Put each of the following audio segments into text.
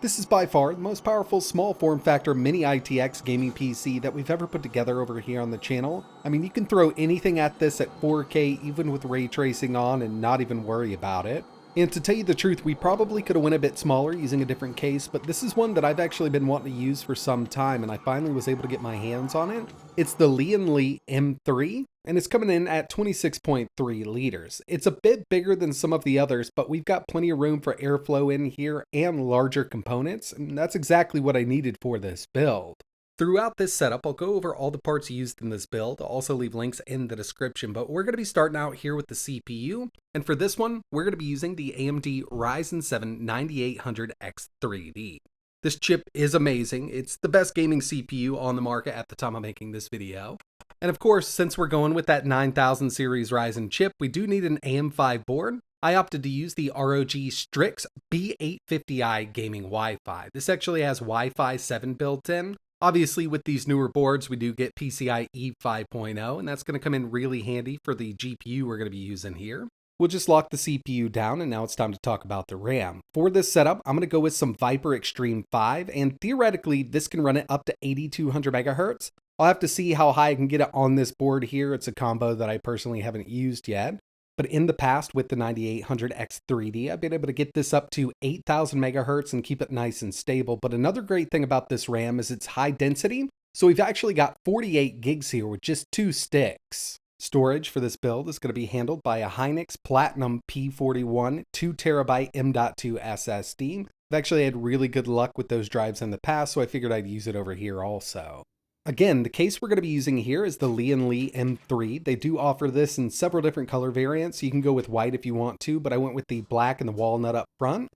This is by far the most powerful small form factor Mini ITX gaming PC that we've ever put together over here on the channel. I mean, you can throw anything at this at 4K even with ray tracing on and not even worry about it. And to tell you the truth, we probably could have went a bit smaller using a different case, but this is one that I've actually been wanting to use for some time and I finally was able to get my hands on it. It's the Lian Li M3 and it's coming in at 26.3 liters. It's a bit bigger than some of the others, but we've got plenty of room for airflow in here and larger components, and that's exactly what I needed for this build. Throughout this setup, I'll go over all the parts used in this build. I'll also leave links in the description, but we're going to be starting out here with the CPU. And for this one, we're going to be using the AMD Ryzen 7 9800X3D. This chip is amazing. It's the best gaming CPU on the market at the time I'm making this video. And of course, since we're going with that 9000 series Ryzen chip, we do need an AM5 board. I opted to use the ROG Strix B850i gaming Wi-Fi. This actually has Wi-Fi 7 built in. Obviously, with these newer boards, we do get PCIe 5.0, and that's going to come in really handy for the GPU we're going to be using here. We'll just lock the CPU down, and now it's time to talk about the RAM. For this setup, I'm going to go with some Vip-Urcdkey 5, and theoretically, this can run it up to 8200 megahertz. I'll have to see how high I can get it on this board here. It's a combo that I personally haven't used yet. But in the past with the 9800X3D, I've been able to get this up to 8000 megahertz and keep it nice and stable. But another great thing about this RAM is its high density. So we've actually got 48 gigs here with just 2 sticks. Storage for this build is going to be handled by a Hynix Platinum P41 2TB M.2 SSD. I've actually had really good luck with those drives in the past, so I figured I'd use it over here also. Again, the case we're going to be using here is the Lian Li M3. They do offer this in several different color variants. You can go with white if you want to, but I went with the black and the walnut up front.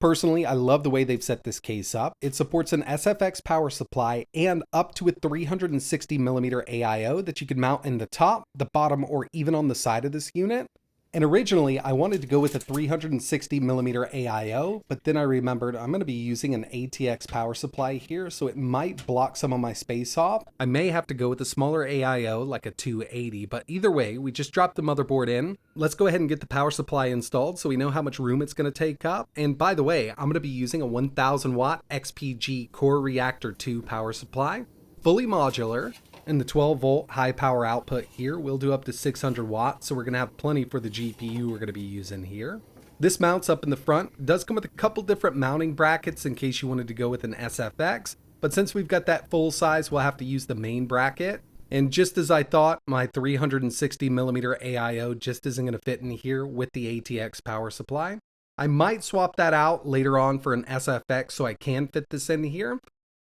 Personally, I love the way they've set this case up. It supports an SFX power supply and up to a 360mm AIO that you can mount in the top, the bottom, or even on the side of this unit. And originally, I wanted to go with a 360mm AIO, but then I remembered I'm going to be using an ATX power supply here, so it might block some of my space off. I may have to go with a smaller AIO, like a 280, but either way, we just dropped the motherboard in. Let's go ahead and get the power supply installed so we know how much room it's going to take up. And by the way, I'm going to be using a 1000 watt XPG Core Reactor 2 power supply, fully modular. And the 12 volt high power output here will do up to 600 watts, so we're going to have plenty for the GPU we're going to be using here. This mounts up in the front. It does come with a couple different mounting brackets in case you wanted to go with an SFX, but since we've got that full size, we'll have to use the main bracket. And just as I thought, my 360mm AIO just isn't going to fit in here with the ATX power supply. I might swap that out later on for an SFX so I can fit this in here.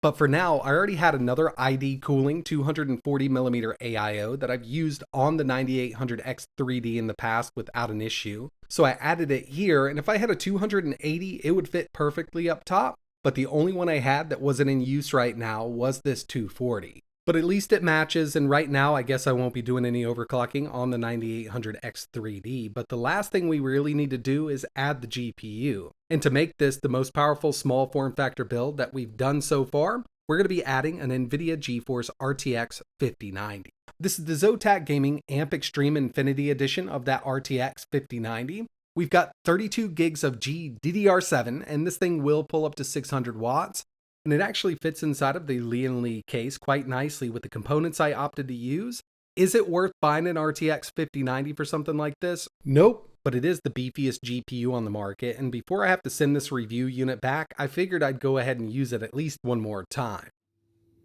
But for now, I already had another ID cooling 240mm AIO that I've used on the 9800X3D in the past without an issue. So I added it here, and if I had a 280, it would fit perfectly up top. But the only one I had that wasn't in use right now was this 240. But at least it matches, and right now I guess I won't be doing any overclocking on the 9800X3D, but the last thing we really need to do is add the GPU. And to make this the most powerful small form factor build that we've done so far, we're going to be adding an NVIDIA GeForce RTX 5090. This is the Zotac Gaming Amp Extreme Infinity Edition of that RTX 5090. We've got 32 gigs of GDDR7, and this thing will pull up to 600 watts. And it actually fits inside of the Lian Li case quite nicely with the components I opted to use. Is it worth buying an RTX 5090 for something like this? Nope, but it is the beefiest GPU on the market, and before I have to send this review unit back, I figured I'd go ahead and use it at least one more time.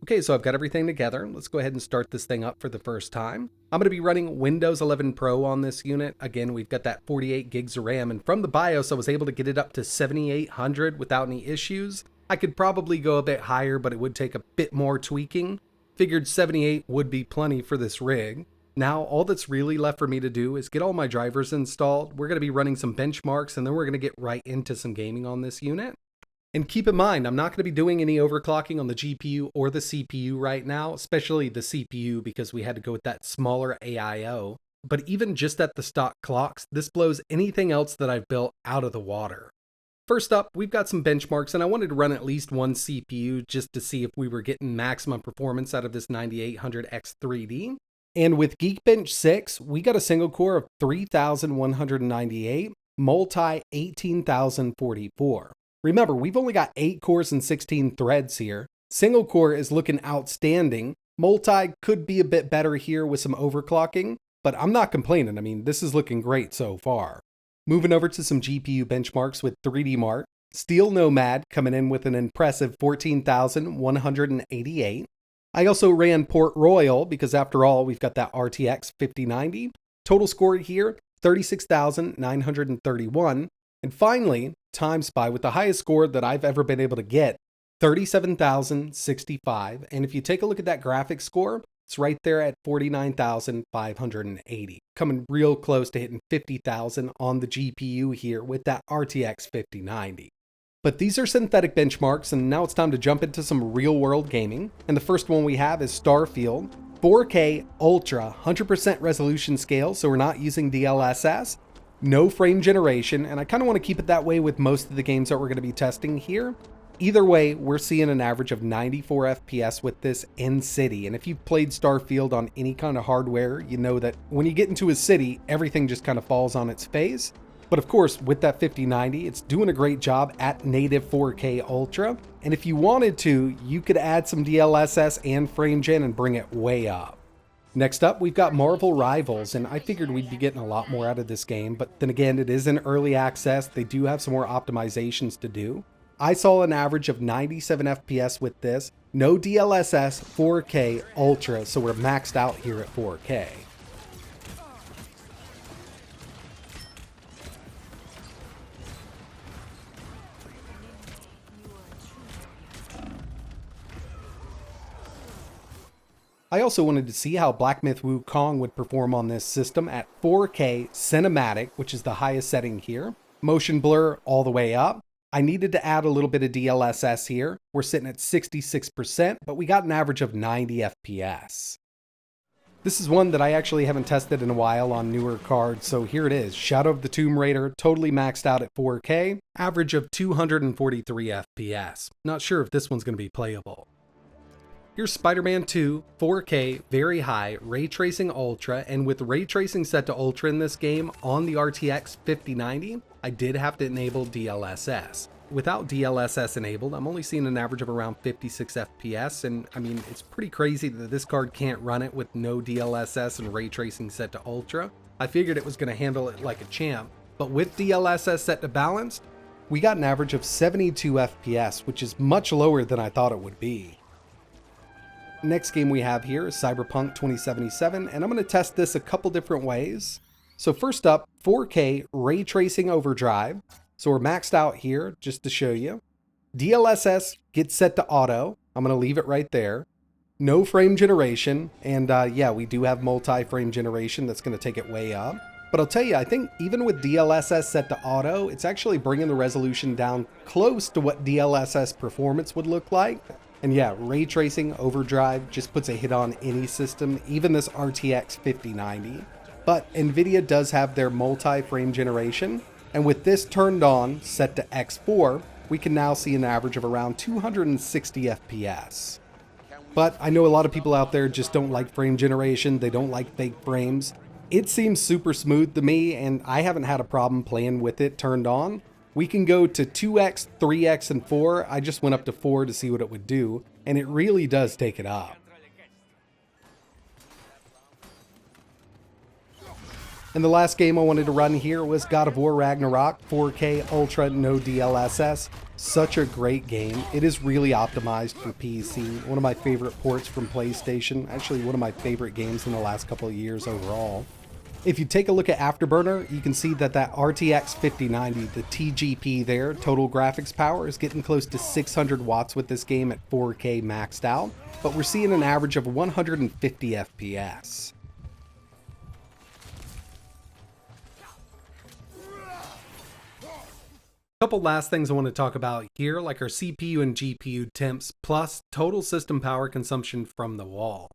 Okay, so I've got everything together. Let's go ahead and start this thing up for the first time. I'm going to be running Windows 11 Pro on this unit. Again, we've got that 48 gigs of RAM, and from the BIOS, I was able to get it up to 7800 without any issues. I could probably go a bit higher, but it would take a bit more tweaking. Figured 78 would be plenty for this rig. Now, all that's really left for me to do is get all my drivers installed. We're going to be running some benchmarks, and then we're going to get right into some gaming on this unit. And keep in mind, I'm not going to be doing any overclocking on the GPU or the CPU right now, especially the CPU because we had to go with that smaller AIO. But even just at the stock clocks, this blows anything else that I've built out of the water. First up, we've got some benchmarks, and I wanted to run at least one CPU just to see if we were getting maximum performance out of this 9800X3D. And with Geekbench 6, we got a single core of 3198, multi 18044. Remember, we've only got 8 cores and 16 threads here. Single core is looking outstanding. Multi could be a bit better here with some overclocking, but I'm not complaining. I mean, this is looking great so far. Moving over to some GPU benchmarks with 3D Mark. Steel Nomad coming in with an impressive 14,188. I also ran Port Royal because after all, we've got that RTX 5090. Total score here, 36,931. And finally, Time Spy with the highest score that I've ever been able to get, 37,065. And if you take a look at that graphics score, it's right there at 49,580. Coming real close to hitting 50,000 on the GPU here with that RTX 5090. But these are synthetic benchmarks, and now it's time to jump into some real world gaming. And the first one we have is Starfield. 4K Ultra, 100% resolution scale, so we're not using DLSS. No frame generation, and I kind of want to keep it that way with most of the games that we're going to be testing here. Either way, we're seeing an average of 94 FPS with this in city. And if you've played Starfield on any kind of hardware, you know that when you get into a city, everything just kind of falls on its face. But of course, with that 5090, it's doing a great job at native 4K Ultra. And if you wanted to, you could add some DLSS and frame gen and bring it way up. Next up, we've got Marvel Rivals, and I figured we'd be getting a lot more out of this game, but then again, it is in early access. They do have some more optimizations to do. I saw an average of 97 FPS with this, no DLSS, 4K Ultra, so we're maxed out here at 4K. I also wanted to see how Black Myth Wukong would perform on this system at 4K Cinematic, which is the highest setting here. Motion blur all the way up. I needed to add a little bit of DLSS here. We're sitting at 66%, but we got an average of 90 FPS. This is one that I actually haven't tested in a while on newer cards, so here it is. Shadow of the Tomb Raider, totally maxed out at 4K, average of 243 FPS. Not sure if this one's going to be playable. Here's Spider-Man 2, 4K, very high, Ray Tracing Ultra, and with Ray Tracing set to Ultra in this game on the RTX 5090, I did have to enable DLSS. Without DLSS enabled, I'm only seeing an average of around 56 FPS, and I mean, it's pretty crazy that this card can't run it with no DLSS and Ray Tracing set to Ultra. I figured it was going to handle it like a champ, but with DLSS set to balanced, we got an average of 72 FPS, which is much lower than I thought it would be. Next game we have here is Cyberpunk 2077, and I'm going to test this a couple different ways. So first up, 4K Ray Tracing Overdrive. So we're maxed out here, just to show you. DLSS gets set to auto. I'm going to leave it right there. No frame generation, and yeah, we do have multi-frame generation that's going to take it way up. But I'll tell you, I think even with DLSS set to auto, it's actually bringing the resolution down close to what DLSS performance would look like. And yeah, Ray Tracing Overdrive just puts a hit on any system, even this RTX 5090. But NVIDIA does have their multi-frame generation, and with this turned on, set to X4, we can now see an average of around 260 FPS. But I know a lot of people out there just don't like frame generation, they don't like fake frames. It seems super smooth to me, and I haven't had a problem playing with it turned on. We can go to 2x, 3x, and 4. I just went up to 4 to see what it would do, and it really does take it up. And the last game I wanted to run here was God of War Ragnarok, 4K Ultra, no DLSS. Such a great game. It is really optimized for PC. One of my favorite ports from PlayStation. Actually, one of my favorite games in the last couple of years overall. If you take a look at Afterburner, you can see that RTX 5090, the TGP there, total graphics power, is getting close to 600 watts with this game at 4K maxed out, but we're seeing an average of 150 FPS. Couple last things I want to talk about here, like our CPU and GPU temps, plus total system power consumption from the wall.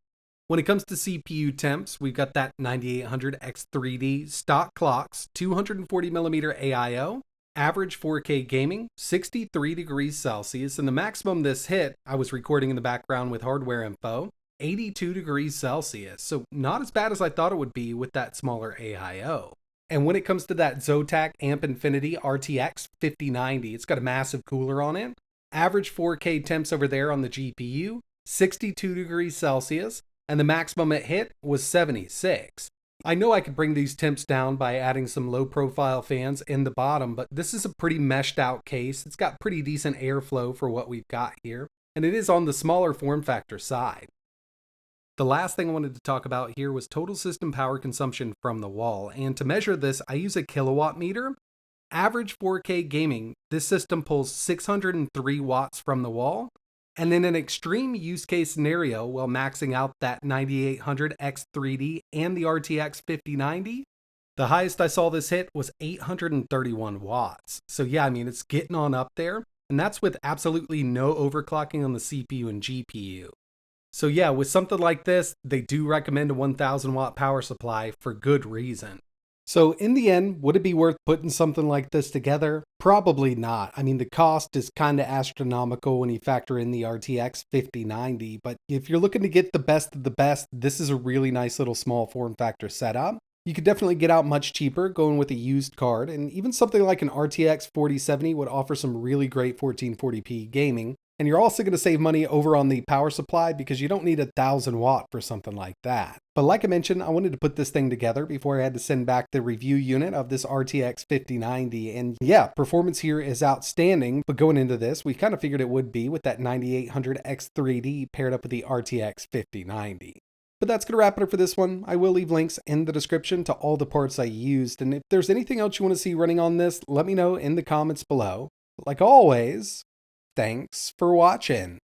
When it comes to CPU temps, we've got that 9800 X3D stock clocks, 240mm AIO, average 4K gaming, 63 degrees Celsius, and the maximum this hit, I was recording in the background with hardware info, 82 degrees Celsius, so not as bad as I thought it would be with that smaller AIO. And when it comes to that Zotac Amp Infinity RTX 5090, it's got a massive cooler on it. Average 4K temps over there on the GPU, 62 degrees Celsius, and the maximum it hit was 76. I know I could bring these temps down by adding some low profile fans in the bottom, but this is a pretty meshed out case. It's got pretty decent airflow for what we've got here, and it is on the smaller form factor side. The last thing I wanted to talk about here was total system power consumption from the wall, and to measure this, I use a kilowatt meter. Average 4K gaming, this system pulls 603 watts from the wall, and in an extreme use case scenario, while maxing out that 9800 X3D and the RTX 5090, the highest I saw this hit was 831 watts. So yeah, I mean, it's getting on up there, and that's with absolutely no overclocking on the CPU and GPU. So yeah, with something like this, they do recommend a 1000 watt power supply for good reason. So in the end, would it be worth putting something like this together? Probably not. I mean, the cost is kind of astronomical when you factor in the RTX 5090, but if you're looking to get the best of the best, this is a really nice little small form factor setup. You could definitely get out much cheaper going with a used card, and even something like an RTX 4070 would offer some really great 1440p gaming. And you're also going to save money over on the power supply because you don't need 1000 watt for something like that. But like I mentioned, I wanted to put this thing together before I had to send back the review unit of this RTX 5090. And yeah, performance here is outstanding, but going into this, we kind of figured it would be with that 9800 X3D paired up with the RTX 5090. But that's going to wrap it up for this one. I will leave links in the description to all the parts I used. And if there's anything else you want to see running on this, let me know in the comments below. Like always, thanks for watching.